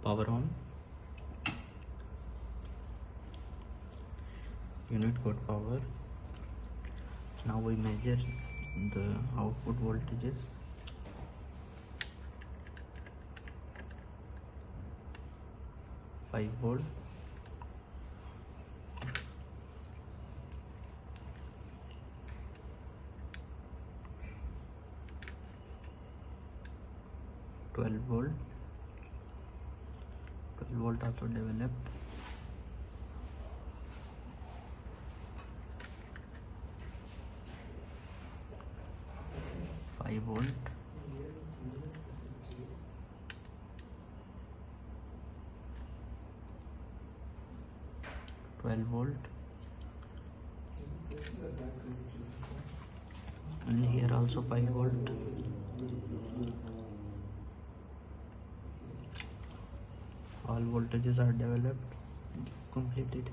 power on, unit got power. Now we measure the output voltages. .5 volt, 12 volt, 12 volt also developed. 5 volt, 12 volt, and here also 5 volt. All voltages are developed, completed.